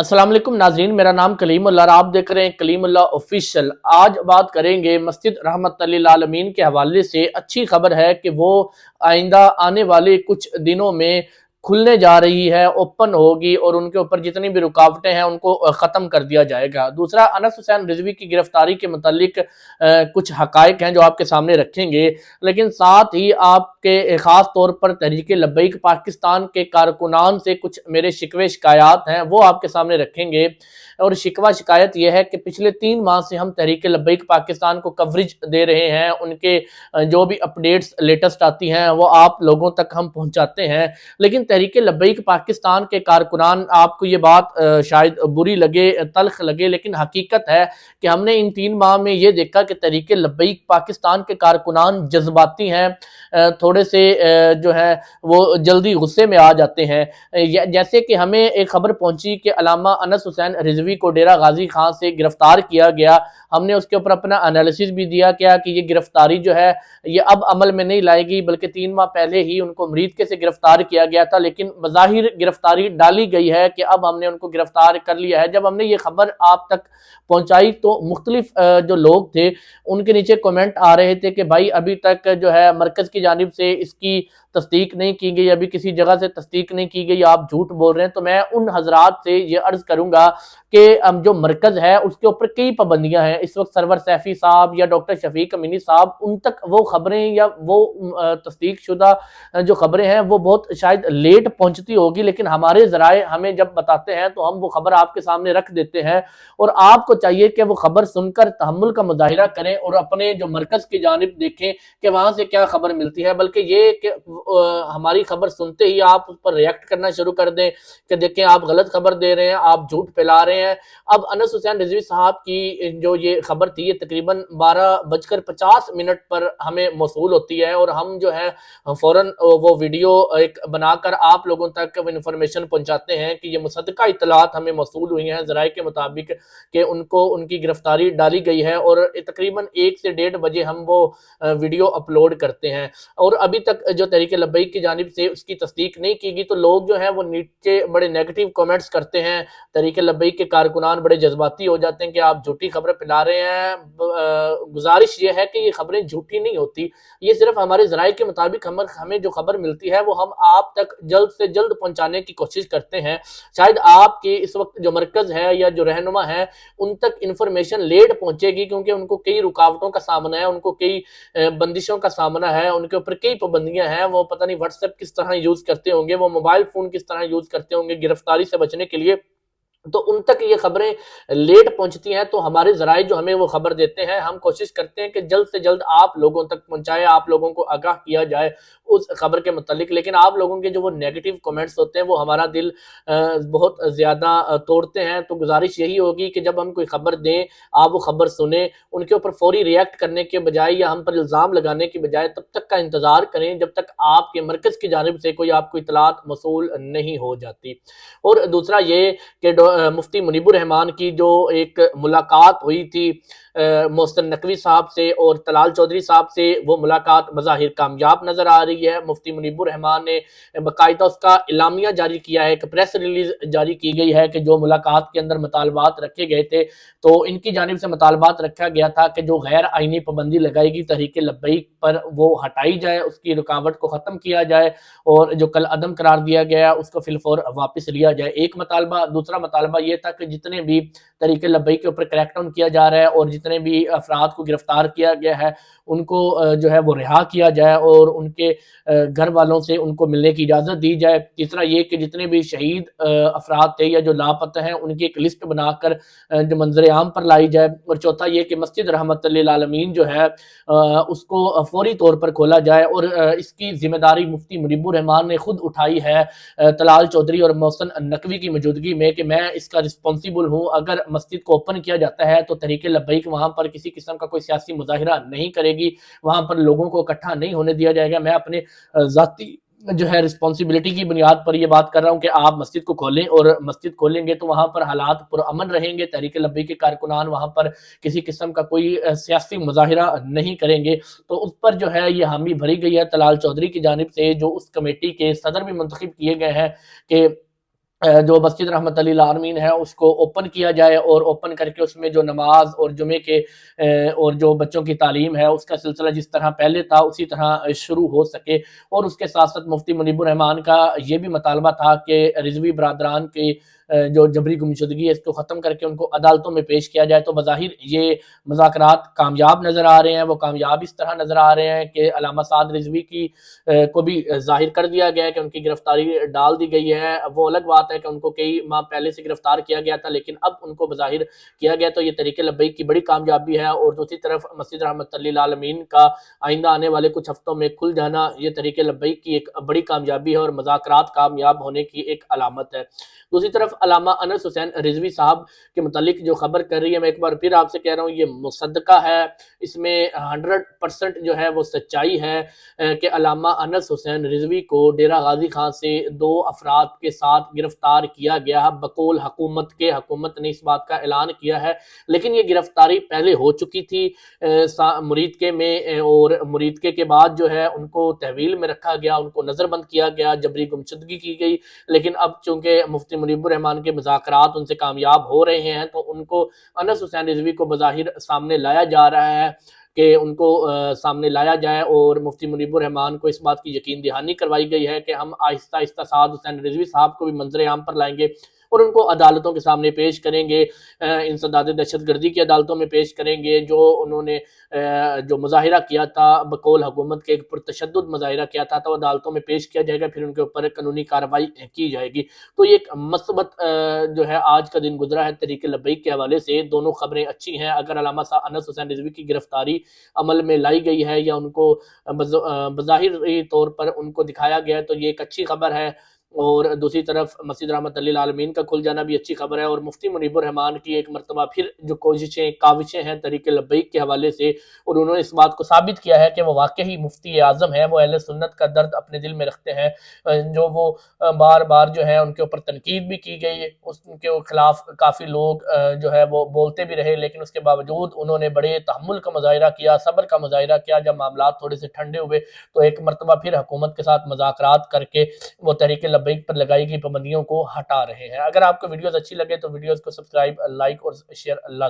अस्सलाम वालेकुम नाज़रीन, मेरा नाम कलीम उल्लाह और आप देख रहे हैं कलीम उल्लाह ऑफिशियल। आज बात करेंगे मस्जिद रहमत लिल आलमीन के हवाले से। अच्छी खबर है कि वो आइंदा आने वाले कुछ दिनों में खुलने जा रही है, ओपन होगी और उनके ऊपर जितनी भी रुकावटें हैं उनको ख़त्म कर दिया जाएगा। दूसरा, अनस हुसैन रिजवी की गिरफ्तारी के मुतालिक कुछ हकायक हैं जो आपके सामने रखेंगे, लेकिन साथ ही आपके ख़ास तौर पर तहरीक लब्बैक पाकिस्तान के कारकुनान से कुछ मेरे शिकवे शिकायत हैं वो आपके सामने रखेंगे। और शिकवा शिकायत यह है कि पिछले 3 माह से हम तहरीक लब्बैक पाकिस्तान को कवरेज दे रहे हैं, उनके जो भी अपडेट्स लेटेस्ट आती हैं वो आप लोगों तक हम पहुंचाते हैं, लेकिन तहरीक लब्बैक पाकिस्तान के कारकुनान, आपको ये बात शायद बुरी लगे, तल्ख लगे, लेकिन हकीकत है कि हमने इन 3 माह में ये देखा कि तहरीक लब्बैक पाकिस्तान के कारकुनान जज्बाती हैं, थोड़े से जो है वो जल्दी गुस्से में आ जाते हैं। जैसे कि हमें एक खबर पहुंची कि अलामा अनस हुसैन रिजवी को डेरा गाजी खां से गिरफ्तार किया गया। हमने उसके ऊपर अपना एनालिसिस भी दिया क्या कि ये गिरफ्तारी जो है ये अब अमल में नहीं लाएगी, बल्कि 3 माह पहले ही उनको अमरीका से गिरफ्तार किया गया था, लेकिन बज़ाहिर गिरफ्तारी डाली गई है कि अब हमने उनको गिरफ्तार कर लिया है। जब हमने ये खबर आप तक पहुंचाई तो मुख्तलिफ जो लोग थे उनके नीचे कमेंट आ रहे थे कि भाई अभी तक जो है मरकज की जानिब से इसकी तस्दीक नहीं की गई, अभी किसी जगह से तस्दीक नहीं की गई, आप झूठ बोल रहे हैं। तो मैं उन हजरात से ये अर्ज करूंगा कि जो मरकज है उसके ऊपर कई पाबंदियां हैं। इस वक्त सरवर सैफी साहब या डॉक्टर शफीक अमीनी साहब, उन तक वो खबरें या वो तस्दीक शुदा जो खबरें हैं वो बहुत शायद लेट पहुंचती होगी, लेकिन हमारे जराए हमें जब बताते हैं तो हम वो खबर आपके सामने रख देते हैं। और आपको चाहिए कि वो खबर सुनकर तहम्मुल का मुजाहिरा करें और अपने जो मरकज की जानिब देखें कि वहां से क्या खबर मिलती है, बल्कि ये कि हमारी खबर सुनते ही आप उस पर रिएक्ट करना शुरू कर दें कि देखें आप गलत खबर दे रहे हैं, आप झूठ फैला रहे हैं। अब अनस हुसैन रिजवी साहब की जो ये खबर थी ये तकरीबन 12:50 पर हमें मौसूल होती है और हम जो है फौरन वो वीडियो एक बनाकर आप लोगों तक वो इन्फॉर्मेशन पहुंचाते हैं कि ये मुसद्दका इत्तलात हमें मौसूल हुई हैं ज़राए के मुताबिक कि उनको उनकी गिरफ्तारी डाली गई है, और तकरीबन 1 से 1:30 बजे हम वो वीडियो अपलोड करते हैं और अभी तक जो तहरीक लब्बैक की जानिब से उसकी तस्दीक नहीं की गई। तो लोग जो है वो नीचे बड़े नेगेटिव कमेंट्स करते हैं, तहरीक लब्बैक के कारकुनान बड़े जज्बाती हो जाते हैं कि आप झूठी खबरें फैला रहे हैं। गुजारिश ये है कि ये खबरें झूठी नहीं होती, ये सिर्फ हमारे ज़राए के मुताबिक हमें जो खबर मिलती है वो हम आप तक जल्द से जल्द पहुंचाने की कोशिश करते हैं। शायद आपके इस वक्त जो मरकज है या जो रहनुमा है उन तक इंफॉर्मेशन लेट पहुंचेगी, क्योंकि उनको कई रुकावटों का सामना है, उनको कई बंदिशों का सामना है, उनके ऊपर कई पाबंदियां हैं। वो पता नहीं व्हाट्सएप किस तरह यूज करते होंगे, वो मोबाइल फोन किस तरह यूज करते होंगे गिरफ्तारी से बचने के लिए, तो उन तक ये खबरें लेट पहुंचती हैं। तो हमारे जराए जो हमें वो खबर देते हैं, हम कोशिश करते हैं कि जल्द से जल्द आप लोगों तक पहुंचाए, आप लोगों को आगाह किया जाए उस खबर के मुतालिक। लेकिन आप लोगों के जो वो नेगेटिव कमेंट्स होते हैं वो हमारा दिल बहुत ज़्यादा तोड़ते हैं। तो गुजारिश यही होगी कि जब हम कोई खबर दें, आप वो खबर सुने, उनके ऊपर फौरी रिएक्ट करने के बजाय या हम पर इल्ज़ाम लगाने के बजाय तब तक का इंतज़ार करें जब तक आपके मरकज़ की जानिब से कोई आपको इतलात मौसूल नहीं हो जाती। और दूसरा ये कि मुफ्ती मुनीबुर रहमान की जो एक मुलाकात हुई थी मोहसिन नकवी साहब से और तलाल चौधरी साहब से, वो मुलाकात बज़ाहिर कामयाब नजर आ रही है। मुफ्ती मुनीबुर रहमान ने बाकायदा उसका इलामिया जारी किया है, एक प्रेस रिलीज जारी की गई है कि जो मुलाकात के अंदर मुतालबात रखे गए थे, तो इनकी जानिब से मुतालबात रखा गया था कि जो गैर आइनी पाबंदी लगाएगी तहरीक लब्बैक पर वो हटाई जाए, उसकी रुकावट को ख़त्म किया जाए और जो कल अदम करार दिया गया उसको फिलफौर वापस लिया जाए। एक मुतालबा। दूसरा मुतालबा ये था कि जितने भी तहरीक लब्बैक के ऊपर क्रैकडाउन किया जा रहा है और जितने भी अफराद को गिरफ्तार किया गया है उनको जो है वो रिहा किया जाए और उनके घर वालों से उनको मिलने की इजाज़त दी जाए। तीसरा ये कि जितने भी शहीद अफराद थे या जो लापता हैं उनकी एक लिस्ट बनाकर जो मंजर आम पर लाई जाए। और चौथा ये कि मस्जिद रहमत लिल आलमीन जो है उसको फौरी तौर पर खोला जाए और इसकी जिम्मेदारी मुफ्ती मुनीबुर रहमान ने खुद उठाई है तलाल चौधरी और मोहसिन नकवी की मौजूदगी में कि मैं इसका रिस्पॉन्सिबल हूँ। अगर मस्जिद को ओपन किया जाता है तो तहरीक लब्बैक वहाँ पर किसी किस्म का कोई सियासी मुजाहिरा नहीं करेगी, वहाँ पर लोगों को इकट्ठा नहीं होने दिया जाएगा। मैं अपने ज़ाती जो है रिस्पॉन्सिबिलिटी की बुनियाद पर ये बात कर रहा हूँ कि आप मस्जिद को खोलें, और मस्जिद खोलेंगे तो वहाँ पर हालात पुरअमन रहेंगे, तहरीक लब्बैक के कारकुनान वहाँ पर किसी किस्म का कोई सियासी मुजाहिरा नहीं करेंगे। तो उस पर जो है ये हामी भरी गई है तलाल चौधरी की जानिब से, जो उस कमेटी के सदर भी मुंतखब किए गए हैं कि जो मस्जिद रहमत लिल आलमीन है उसको ओपन किया जाए और ओपन करके उसमें जो नमाज और जुमे के और जो बच्चों की तालीम है उसका सिलसिला जिस तरह पहले था उसी तरह शुरू हो सके। और उसके साथ साथ मुफ्ती मुनीबुर रहमान का ये भी मुतालबा था कि रिजवी बरादरान की जो जबरी गुमशुदगी है इसको ख़त्म करके उनको अदालतों में पेश किया जाए। तो बज़ाहिर ये मुज़ाकरात कामयाब नज़र आ रहे हैं। वो कामयाब इस तरह नज़र आ रहे हैं कि अल्लामा साद रिजवी की को भी ज़ाहिर कर दिया गया है कि उनकी गिरफ्तारी डाल दी गई है। वो अलग बात है कि उनको कई माह पहले से गिरफ्तार किया गया था, लेकिन अब उनको बज़ाहिर किया गया, तो ये तरीके लब्बैक की बड़ी कामयाबी है। और दूसरी तरफ मस्जिद रहमत लिल आलमीन का आइंदा आने वाले कुछ हफ्तों में खुल जाना ये तरीके लब्बैक की एक बड़ी कामयाबी है और मुज़ाकरात कामयाब होने की एक अलामत है। दूसरी तरफ अल्लामा अनस हुसैन रिजवी साहब के मुतालिक जो खबर कर रही है, मैं एक बार फिर आपसे कह रहा हूँ, ये मुसद्दका है, इसमें 100% जो है वो सच्चाई है कि अल्लामा अनस हुसैन रिजवी को डेरा गाजी खां से 2 अफराद के साथ गिरफ्तार किया गया है बकौल हुकूमत के। हुकूमत ने इस बात का ऐलान किया है, लेकिन ये गिरफ्तारी पहले हो चुकी थी मुरीदके में, और मुरीदके के बाद जो है उनको तहवील में रखा गया, उनको नज़रबंद किया गया, जबरी गुमशुदगी की गई। लेकिन अब चूंकि मुफ्ती मुनीबुर रहमान के मुज़ाकरात उनसे कामयाब हो रहे हैं, तो उनको अनस हुसैन रिजवी को बज़ाहिर सामने लाया जा रहा है कि उनको सामने लाया जाए। और मुफ्ती मुनीबुर रहमान को इस बात की यकीन दहानी करवाई गई है कि हम आहिस्ता आहिस्ता साद हुसैन रिजवी साहब को भी मंजर आम पर लाएंगे और उनको अदालतों के सामने पेश करेंगे, इंसदाद दहशत गर्दी की अदालतों में पेश करेंगे। जो उन्होंने जो मुजाहिरा किया था बकौल हुकूमत के, एक पुरतशद्दुद मुजाहिरा किया था, तो अदालतों में पेश किया जाएगा, फिर उनके ऊपर कानूनी कार्रवाई की जाएगी। तो ये एक मस्बत जो है आज का दिन गुजरा है तरीके लब्बैक के हवाले से। दोनों खबरें अच्छी हैं। अगर अल्लामा अनस हुसैन रिजवी की गिरफ्तारी अमल में लाई गई है या उनको बज़ाहिरी तौर पर उनको दिखाया गया है, तो ये एक अच्छी खबर है। और दूसरी तरफ मस्जिद रहमत लिल आलमीन का खुल जाना भी अच्छी खबर है। और मुफ्ती मुनीबुर रहमान की एक मरतबा फिर जो कोशिशें काविशें हैं तरीके लब्बैक के हवाले से, और उन्होंने इस बात को साबित किया है कि वो वाकई मुफ्ती आज़म है, वो अहले सुन्नत का दर्द अपने दिल में रखते हैं। जो वो बार बार जो है उनके ऊपर तनकीद भी की गई, उनके खिलाफ काफ़ी लोग जो है वो बोलते भी रहे, लेकिन उसके बावजूद उन्होंने बड़े तहम्मुल का मुजाहिरा किया, सब्र का मुजाहिरा किया। जब मामला थोड़े से ठंडे हुए तो एक मरतबा फिर हुकूमत के साथ मुज़ाकरात करके वो तहरीक लब्बैक पर लगाई गई पाबंदियों को हटा रहे हैं। अगर आपको वीडियोस अच्छी लगे तो वीडियोस को सब्सक्राइब, लाइक और शेयर